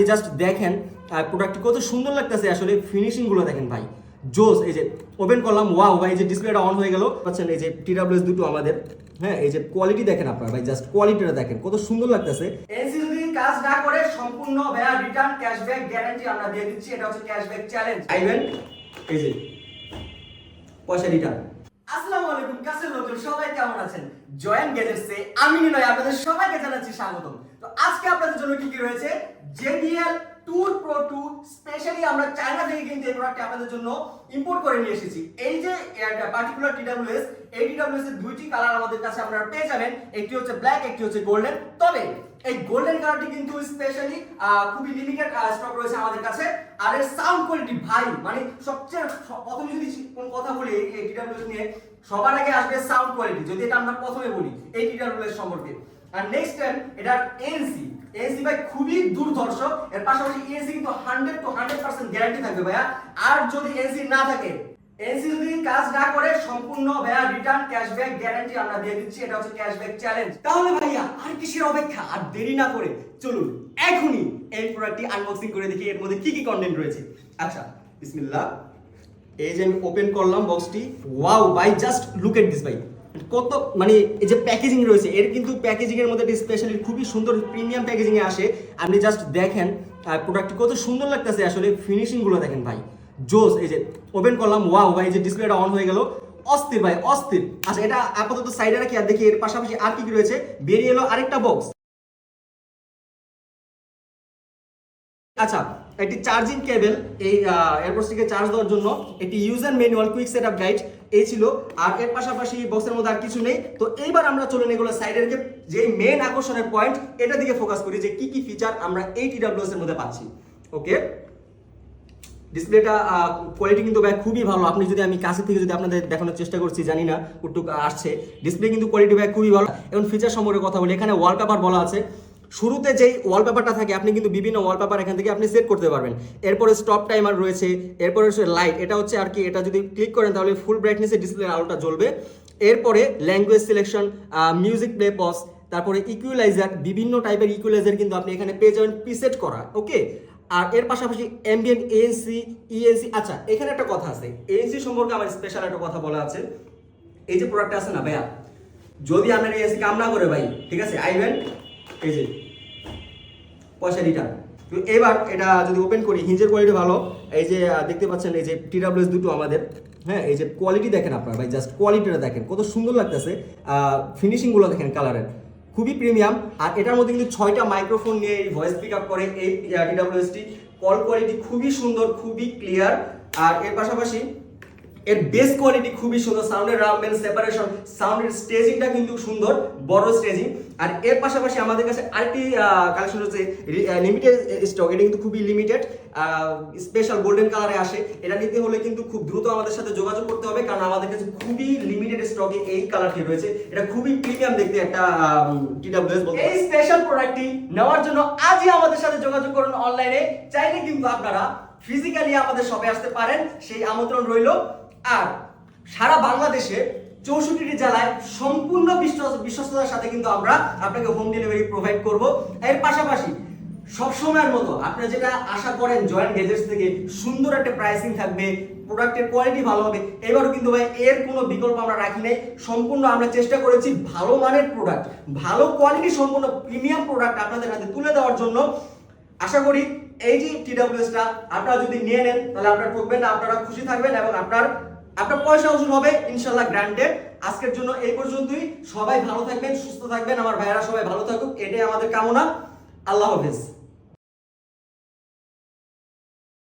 Just দেখেন প্রোডাক্টটি কত সুন্দর লাগতেছে, আসলে ফিনিশিংগুলো দেখেন ভাই জোস। এই যে ওপেন করলাম, ওয়াও ভাই, এই যে ডিসপ্লেটা অন হয়ে গেল পাচ্ছেন, এই যে TWS দুটো আমাদের। হ্যাঁ, এই যে কোয়ালিটি দেখেন আপনারা ভাই, জাস্ট কোয়ালিটিটা দেখেন কত সুন্দর লাগতেছে। এনসি যদি কাজ না করে সম্পূর্ণ ভাইয়া রিটার্ন ক্যাশব্যাক গ্যারান্টি আমরা দিয়ে দিচ্ছি। এটা হচ্ছে ক্যাশব্যাক চ্যালেঞ্জ। আইবেন এই যে পয়সা রিটার্ন। আসসালামু আলাইকুম কাছের লোকজন, সবাই কেমন আছেন? জয়েন গ্যাজেটসে আমি নিলয় আপনাদের সবাইকে জানাচ্ছি স্বাগতম। তো আজকে আপনাদের জন্য কি কি রয়েছে? JBL Tour Pro 2 স্পেশালি আমরা চায়না থেকে কিন্তু এই প্রোডাক্টটি আপনাদের জন্য ইম্পোর্ট করে নিয়ে এসেছি। এই যে পার্টিকুলার TWS, এই TWS এর দুইটি কালার আমাদের কাছে আপনারা পেয়ে যাবেন। একটি হচ্ছে ব্ল্যাক, একটি হচ্ছে গোল্ডেন। তবে এই গোল্ডেন কালারটি কিন্তু স্পেশালি খুবই লিমিটেড স্টক রয়েছে আমাদের কাছে। আর এর সাউন্ড কোয়ালিটি ভাই, মানে সবচেয়ে প্রথমে যদি কোন কথা বলি এই TWS নিয়ে, সবার আগে আসবে সাউন্ড কোয়ালিটি। যদি এটা আমরা প্রথমে বলি এই TWS সম্পর্কে। আর নেক্সট টাইম এটা এনসি ভাই খুবই দুর্ধর্ষ। এর পাশাপাশি এনসি কিন্তু 100 to 100% গ্যারান্টি থাকবে ভাইয়া। আর যদি এনসি না থাকে, এনসি যদি কাজ না করে সম্পূর্ণ ভাইয়া রিটার্ন ক্যাশব্যাক গ্যারান্টি আমরা দিয়ে দিচ্ছি। এটা হচ্ছে ক্যাশব্যাক চ্যালেঞ্জ। তাহলে ভাইয়া আর কিসের অপেক্ষা? আর দেরি না করে চলুন এখনই এই প্রোডাক্টটি আনবক্সিং করে দেখি এর মধ্যে কি কি কন্টেন্ট রয়েছে। আচ্ছা বিসমিল্লাহ। এই যে আমি ওপেন করলাম বক্সটি, ওয়াও ভাই, জাস্ট লুক এট দিস ভাই, কত মানে এই যে প্যাকেজিং রয়েছে, এর কিন্তু প্যাকেজিং এর মধ্যে স্পেশালি খুবই সুন্দর প্রিমিয়াম প্যাকেজিং এ আসে। আপনি জাস্ট দেখেন প্রোডাক্টটি কত সুন্দর লাগতেছে, আসলে ফিনিশিং গুলো দেখেন ভাই জোস। এই যে ওপেন করলাম, ওয়াও ভাই, এই যে ডিসপ্লেটা অন হয়ে গেল, অস্থির ভাই অস্থির। আচ্ছা এটা আপাতত সাইডে রাখি, আর দেখি এর পাশাপাশি আর কি কি রয়েছে। বেরিয়ে এলো আরেকটা বক্স। আচ্ছা একটি চার্জিং কেবল, এই এয়ারপোর্টস থেকে চার্জ দেওয়ার জন্য, একটি user manual, quick setup guide এই ছিল। আর এর পাশাপাশি বক্সের মধ্যে আর কিছু নেই। তো এইবার আমরা চলুন এগুলো সাইডের যে মেইন আকর্ষণের পয়েন্ট, এটা দিকে ফোকাস করি যে কি কি ফিচার আমরা এই TWS এর মধ্যে পাচ্ছি। ওকে, ডিসপ্লেটা কোয়ালিটি কিন্তু ভাই খুবই ভালো। আপনি যদি আমি কাছে থেকে যদি আপনাদের দেখানোর চেষ্টা করছি, জানি না কতটুকু আসছে, ডিসপ্লে কিন্তু কোয়ালিটি ভাই খুবই ভালো। এবং ফিচার সম্পর্কে কথা বলি, এখানে ওয়ালপেপার বলা আছে। শুরুতে যেই ওয়ালপেপারটা থাকে, আপনি কিন্তু বিভিন্ন ওয়ালপেপার এখান থেকে আপনি সেট করতে পারবেন। এরপরে স্টপ টাইমার রয়েছে, এরপরে হচ্ছে লাইট, এটা হচ্ছে আর কি, এটা যদি ক্লিক করেন তাহলে ফুল ব্রাইটনেসে ডিসপ্লের আলোটা জ্বলবে। এরপরে language selection, music play pause, তারপরে ইকুয়ালাইজার, বিভিন্ন টাইপের ইকুয়ালাইজার কিন্তু আপনি এখানে পেয়ে যাবেন প্রিসেট করা। ওকে, আর এর পাশাপাশি অ্যাম্বিয়েন্ট এএনসি, ইএনসি। আচ্ছা এখানে একটা কথা আছে, এএনসি সম্পর্কে আমার স্পেশাল একটা কথা বলা আছে। এই যে প্রোডাক্টটা আছে না ভাইয়া, যদি আপনার এএনসি কাম না করে ভাই, ঠিক আছে, আইবেন এই যে পয়সা রিটার্ন। তো এবার এটা যদি ওপেন করি, হিঞ্জের কোয়ালিটি ভালো। এই যে দেখতে পাচ্ছেন এই যে TWS দুটো আমাদের। হ্যাঁ, এই যে কোয়ালিটি দেখেন আপনারা ভাই, জাস্ট কোয়ালিটিটা দেখেন কত সুন্দর লাগতেছে, ফিনিশিংগুলো দেখেন কালারের খুবই প্রিমিয়াম। আর এটার মধ্যে কিন্তু 6টা মাইক্রোফোন নিয়ে এই ভয়েস পিক আপ করে এই TWSটি। কল কোয়ালিটি খুবই সুন্দর, খুবই ক্লিয়ার। আর এর পাশাপাশি এর বেস কোয়ালিটি খুবই সুন্দর, সাউন্ডের রামবেল সেপারেশন, সাউন্ডের স্টেজিংটা কিন্তু সুন্দর, বড় স্টেজিং। আর এর পাশাপাশি আমাদের কাছে আরেকটি কালেকশন হচ্ছে লিমিটেড স্টক, এটা কিন্তু খুবই লিমিটেড, স্পেশাল গোল্ডেন কালারে আসে। এটা নিতে হলে কিন্তু খুব দ্রুত আমাদের সাথে যোগাযোগ করতে হবে, কারণ আমাদের কাছে খুবই লিমিটেড স্টকে এই কালারটি রয়েছে। এটা খুবই প্রিমিয়াম দেখতে একটা TWS। এই স্পেশাল প্রোডাক্টটি নেওয়ার জন্য আজই আমাদের সাথে যোগাযোগ করুন অনলাইনে। চাইলে কিন্তু আপনারা ফিজিক্যালি আমাদের শপে আসতে পারেন, সেই আমন্ত্রণ রইল। আর সারা বাংলাদেশে 64টি জেলায় সম্পূর্ণ বিশ্বস্ততার সাথে কিন্তু আমরা আপনাকে হোম ডেলিভারি প্রোভাইড করব। এর পাশাপাশি সবসময়ের মতো আপনারা যেটা আশা করেন জয়েন্ট গ্যাজেটস থেকে, সুন্দর একটা প্রাইসিং থাকবে, প্রোডাক্টের কোয়ালিটি ভালো হবে। এবারও কিন্তু ভাই এর কোনো বিকল্প আমরা রাখি নাই। সম্পূর্ণ আমরা চেষ্টা করেছি ভালো মানের প্রোডাক্ট, ভালো কোয়ালিটি সম্পূর্ণ প্রিমিয়াম প্রোডাক্ট আপনাদের হাতে তুলে দেওয়ার জন্য। আশা করি এই যে TWSটা আপনারা যদি নিয়ে নেন তাহলে আপনারা ঠকবেন না, আপনারা খুশি থাকবেন এবং আপনার পয়সা উসুল হবে ইনশাআল্লাহ, গ্রান্টেড। আজকের জন্য এই পর্যন্তই। সবাই ভালো থাকবেন, সুস্থ থাকবেন, আমার ভাইয়েরা সবাই ভালো থাকুক, এটাই আমাদের কামনা। আল্লাহ হাফেজ।